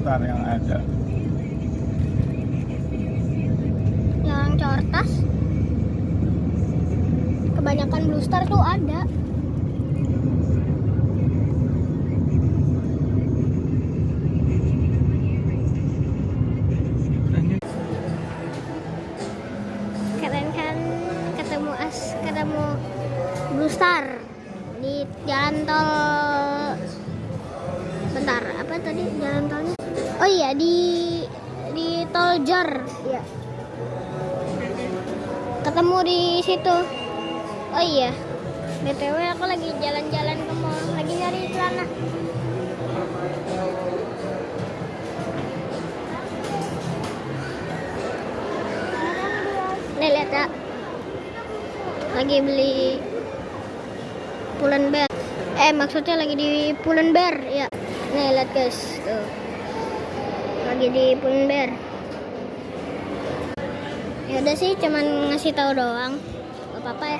Star yang ada. Yang Cortas. Kebanyakan Blue Star tuh ada. Keren kan, ketemu Blue Star di jalan tol. Bentar, apa tadi jalan tolnya? Oh iya, di tol Jor. Iya. Ketemu di situ. Oh iya. BTW aku lagi jalan-jalan ke mall, lagi nyari celana. Nih lihat ya. Lagi beli Pull&Bear. Maksudnya lagi di Pull&Bear ya. Nih lihat guys, tuh. Lagi di Pull&Bear. Ya udah sih, cuman ngasih tahu doang. Gak apa-apa ya.